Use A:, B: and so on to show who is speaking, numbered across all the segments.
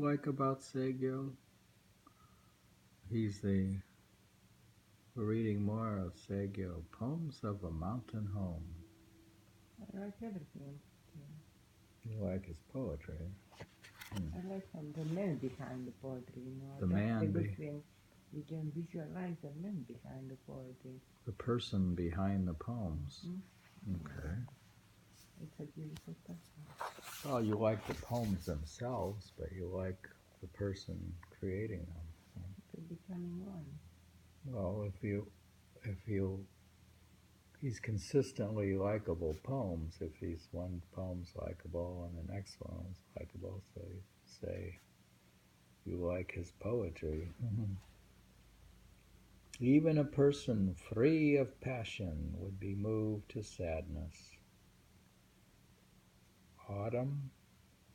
A: like about Saigyo? We're reading more of Saigyo, Poems of a Mountain Home.
B: I like everything.
A: You like his poetry.
B: I like the man behind the poetry,
A: The
B: That's
A: man,
B: the good thing. We can visualize the man behind the poetry.
A: the person behind the poems. Okay.
B: It's a beautiful person.
A: Well, you like the poems themselves, but you like the person creating them.
B: It's becoming one.
A: Well, he's consistently likable poems. If he's one poem's likable and the next one is likable, so you say you like his poetry. Even a person free of passion would be moved to sadness. Autumn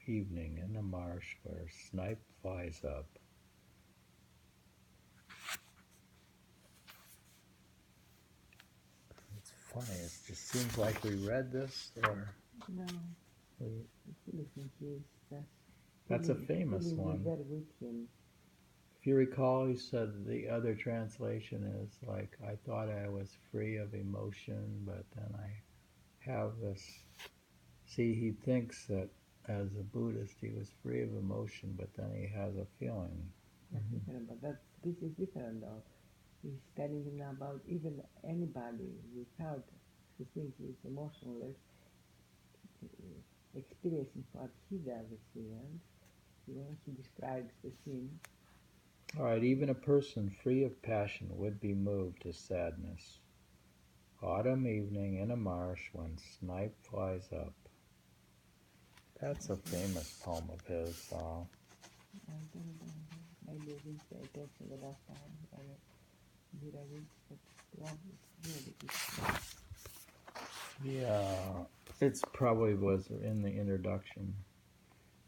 A: evening in the marsh where snipe flies up. It's funny, it just seems like we read this, or
B: No,
A: we,
B: I really think
A: that's a famous one.
B: There with him.
A: If you recall, he said the other translation is like, I thought I was free of emotion, but then I have this. See, he thinks that as a Buddhist he was free of emotion, but then he has a feeling.
B: That's different, but this is different though. He's telling him about even anybody without who thinks he's emotionless, experiencing what he does experience. He describes the scene.
A: All right, even a person free of passion would be moved to sadness. Autumn evening in a marsh when snipe flies up. That's a famous poem of his.
B: I don't know. Maybe I didn't pay attention the last time. Did I read? But one is really good.
A: Yeah, it's probably was in the introduction.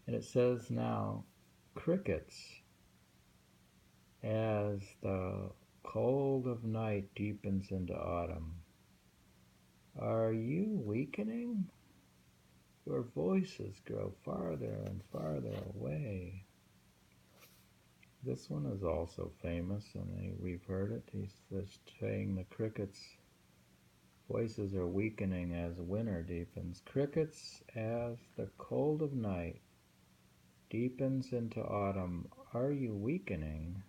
A: And it says now, crickets, as the cold of night deepens into autumn. Are you weakening? Your voices grow farther and farther away. This one is also famous, and we've heard it. He's saying the crickets' voices are weakening as winter deepens. Crickets, as the cold of night deepens into autumn, are you weakening?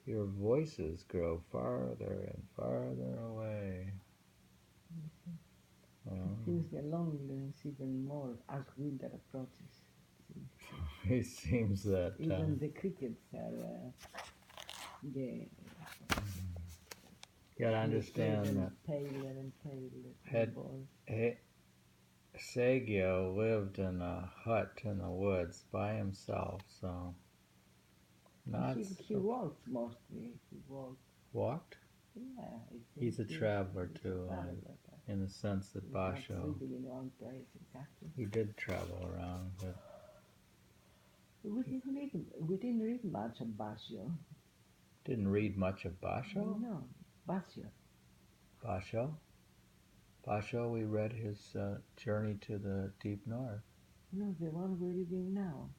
A: Your voices grow farther and farther away.
B: It feels the loneliness even more as winter approaches.
A: It seems that
B: even the crickets are you
A: gotta understand that
B: paler and paler.
A: Saigyo lived in a hut in the woods by himself, so not.
B: He walked mostly. He
A: walked.
B: Yeah,
A: he's a traveler too, in the sense that Basho.
B: In one place, exactly.
A: He did travel around, but
B: we didn't read much of Basho.
A: Didn't read much of Basho?
B: No, Basho.
A: Basho, we read his Journey to the Deep North.
B: No, the one we're reading now.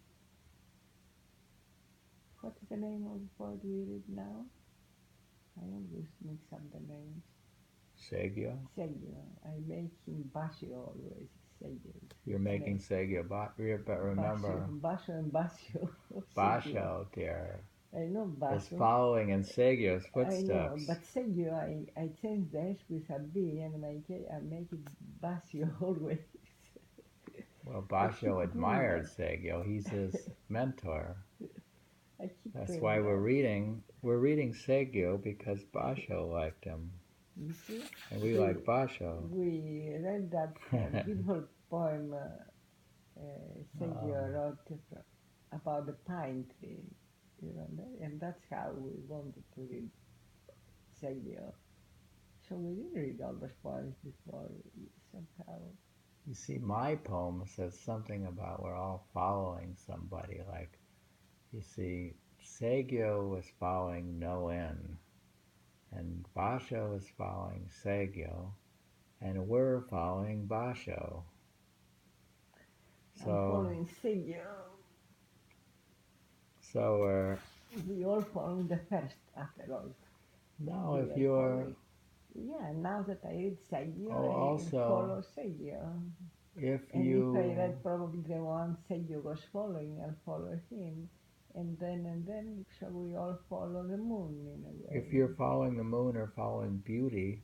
B: What is the name of the poet we read now? I always mix up the names.
A: Saigyo?
B: Saigyo. I make him Basho always. Saigyo.
A: You're making Saigyo, but remember...
B: Basho and Basho.
A: Basho, dear.
B: I know Basho.
A: Is following in Saigyo's footsteps.
B: I know, but Saigyo, I change the S with a B and I make it Basho always.
A: Well, Basho admired Saigyo. He's his mentor. That's why we're reading Saigyo, because Basho liked him.
B: You see?
A: And we like Basho.
B: We read that beautiful poem Saigyo wrote about the pine tree, and that's how we wanted to read Saigyo. So we didn't read all those poems before somehow.
A: You see, my poem says something about we're all following somebody. Like, you see, Saigyo was following No-En, and Basho is following Saigyo, and we're following Basho.
B: So, I'm following Saigyo.
A: So
B: We all following the first, after all.
A: now
B: We
A: if
B: are
A: you're
B: following. Yeah, now that I read Saigyo,
A: oh
B: I
A: also
B: follow Saigyo.
A: if
B: And if I
A: you
B: read probably the one Saigyo was following, I'll follow him. And then, shall we all follow the moon in a way?
A: if you're following the moon or following beauty,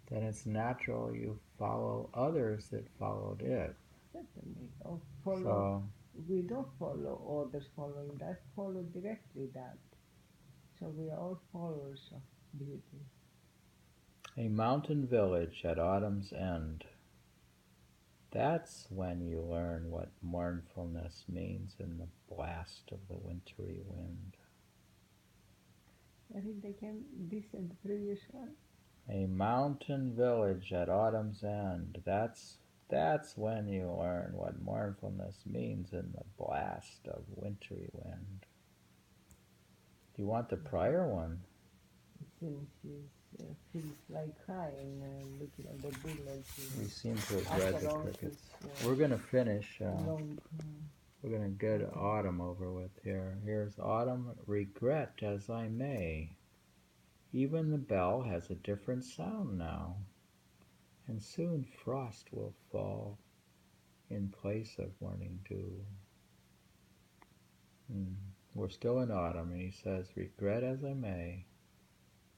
A: then it's natural you follow others that followed it.
B: Certainly. Or follow,
A: So
B: we don't follow others following that, follow directly that. So we are all followers of beauty.
A: a mountain village at autumn's end. That's when you learn what mournfulness means in the blast of the wintry wind.
B: I think they can, this and the previous one.
A: A mountain village at autumn's end. That's when you learn what mournfulness means in the blast of wintry wind. Do you want the prior one?
B: It seems she feels like crying, looking at the village.
A: We seem to have read
B: After
A: the
B: all,
A: crickets.
B: it's
A: We're gonna finish.
B: a long.
A: We're gonna get
B: Okay.
A: autumn over with here. Here's autumn. Regret as I may, even the bell has a different sound now, and soon frost will fall in place of morning dew. We're still in autumn, and he says, regret as I may,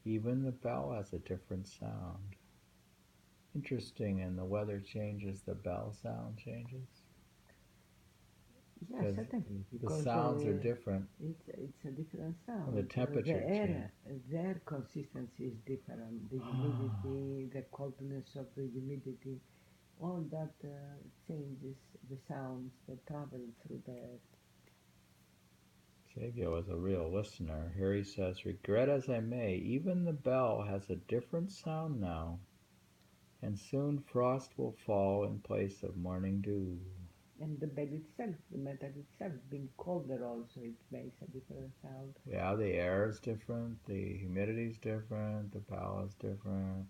A: even the bell has a different sound. Interesting, and the weather changes, the bell sound changes.
B: Yeah,
A: Because
B: certainly,
A: the
B: because
A: sounds are different.
B: it's a different
A: And the
B: sound.
A: temperature change.
B: The air consistency is different. The humidity, the coldness of the humidity, all that changes the sounds that travel through the air.
A: Saigyo is a real listener. Here he says, regret as I may, even the bell has a different sound now, and soon frost will fall in place of morning dew.
B: And the bell itself, the metal itself, being colder also, it makes a different sound.
A: Yeah, the air is different, the humidity is different, the bell is different.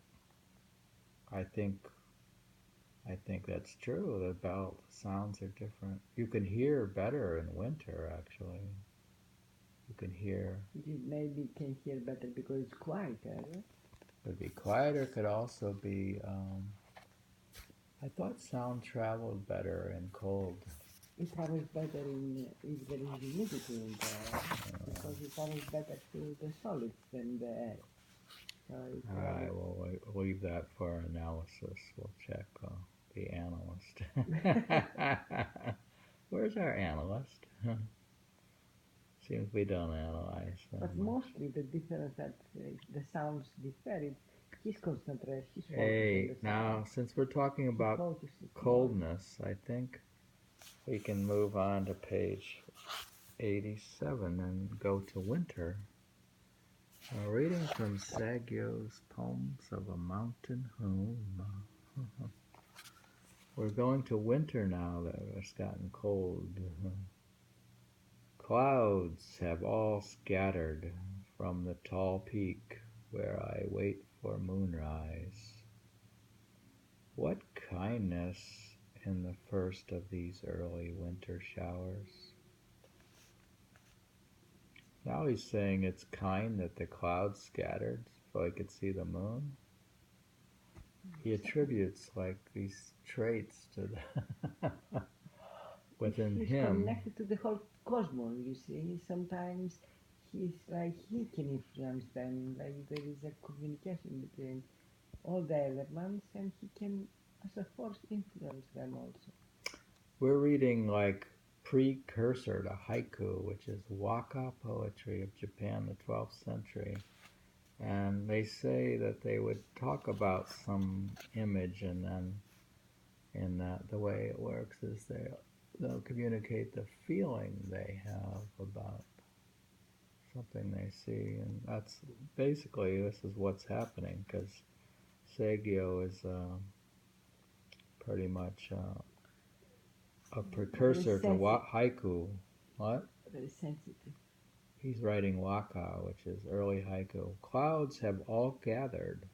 A: I think I think that's true. The bell sounds are different. You can hear better in winter actually. You can hear
B: You maybe can hear better because it's quieter.
A: could be quieter, could also be I thought sound traveled better in cold.
B: It travels better in if there is humidity in the air because it travels better through the solids than the air. So it
A: All right,
B: travels.
A: we'll leave that for our analysis. We'll check the analyst. Where's our analyst? Seems we don't analyze
B: But
A: much.
B: mostly the difference that the sounds differ. His concentration, his focus on
A: Hey,
B: the sound.
A: now since we're talking
B: His
A: about
B: focus is more.
A: coldness, I think we can move on to page 87 and go to winter. Reading from Saigyo's Poems of a Mountain Home. We're going to winter now that it's gotten cold. Clouds have all scattered from the tall peak where I wait for moonrise. What kindness in the first of these early winter showers. Now he's saying it's kind that the clouds scattered so I could see the moon. He attributes like these traits to the within
B: He's
A: him.
B: connected to the whole cosmos, you see. Sometimes he's like he can influence them, like there is a communication between all the elements and he can as a force influence them also.
A: We're reading like precursor to haiku, which is Waka poetry of Japan, the 12th century. And they say that they would talk about some image, and then in that the way it works is they'll communicate the feeling they have about something they see, and that's basically this is what's happening because Saigyo is pretty much a
B: Very
A: precursor to
B: sensitive,
A: haiku. What?
B: very sensitive.
A: He's writing Waka, which is early haiku. Clouds have all gathered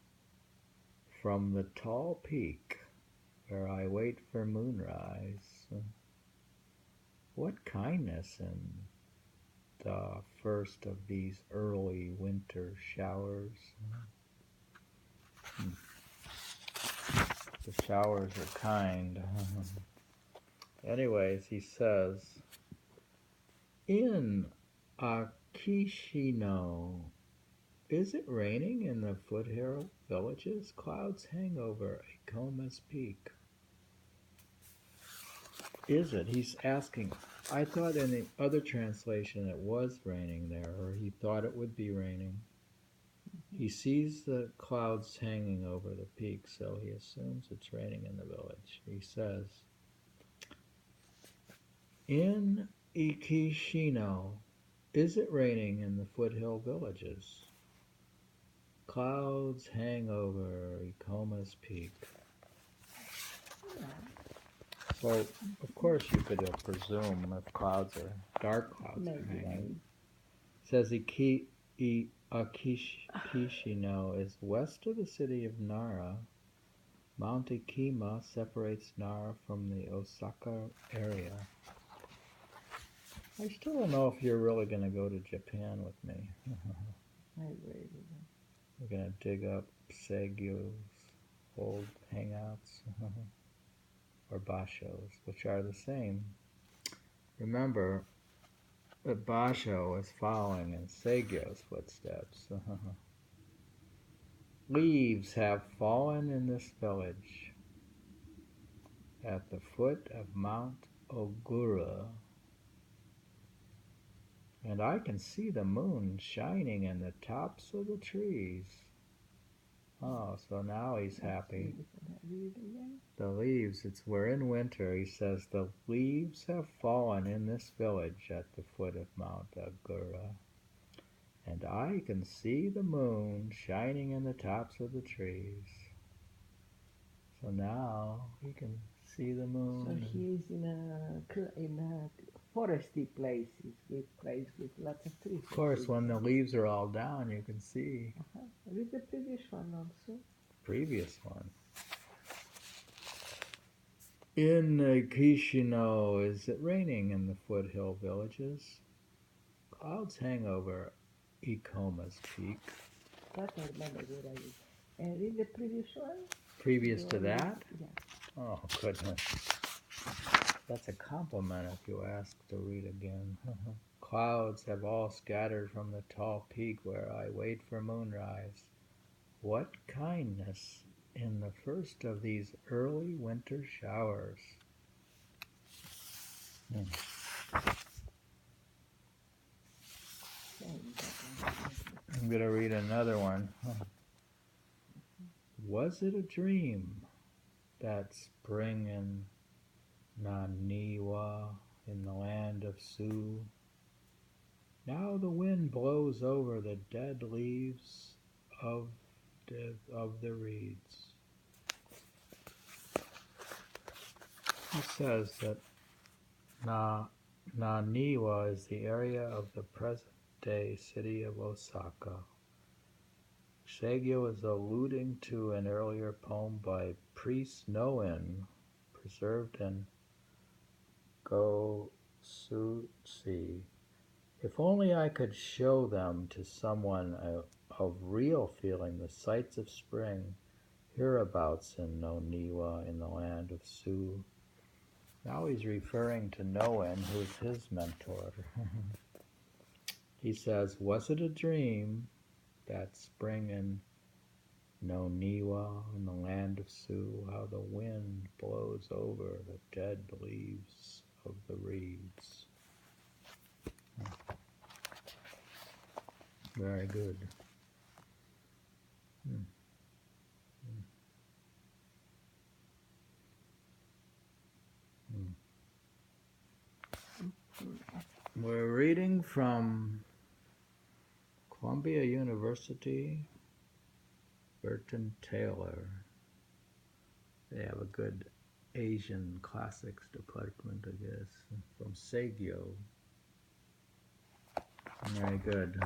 A: from the tall peak where I wait for moonrise. What kindness in the first of these early winter showers. The showers are kind. Anyways, he says, in Akishino, is it raining in the foothill villages? Clouds hang over Ikoma's peak. Is it? He's asking. I thought in the other translation it was raining there, or he thought it would be raining. He sees the clouds hanging over the peak, so he assumes it's raining in the village. He says, in Ikishino, is it raining in the foothill villages? Clouds hang over Ikoma's peak. So, of course, you could presume if clouds are dark clouds are hanging. It says Akishino is west of the city of Nara. Mount Ikima separates Nara from the Osaka area. I still don't know if you're really going to go to Japan with me. We're going to dig up Saigyo's old hangouts, or bashos, which are the same. Remember that basho is following in Saigyo's footsteps. Leaves have fallen in this village at the foot of Mount Ogura, and I can see the moon shining in the tops of the trees. Oh, so now he's happy. The leaves, we're in winter. He says, the leaves have fallen in this village at the foot of Mount Ogura, and I can see the moon shining in the tops of the trees. So now he can see the moon.
B: So he's in a foresty places, with lots of trees.
A: Of course, when the leaves are all down, you can see.
B: Read the previous one also.
A: Previous one. In Kishino, is it raining in the foothill villages? Clouds hang over Ikoma's peak.
B: That I remember where I is. And read the previous one.
A: Previous to that?
B: Yeah.
A: Oh, goodness. That's a compliment if you ask to read again. Clouds have all scattered from the tall peak where I wait for moonrise. What kindness in the first of these early winter showers. I'm going to read another one. Was it a dream that spring in Naniwa in the land of Su? Now the wind blows over the dead leaves of the reeds. He says that Naniwa is the area of the present-day city of Osaka. Saigyo is alluding to an earlier poem by Priest Noen, preserved in Gosutsi. If only I could show them to someone of real feeling the sights of spring hereabouts in Noniwa in the land of Su. Now he's referring to Noen, who's his mentor. He says, was it a dream that spring in Noniwa in the land of Su, how the wind blows over the dead leaves of the reeds? Very good. We're reading from Columbia University, Burton Taylor. They have a good Asian classics department, I guess, from Saigyo. Very good.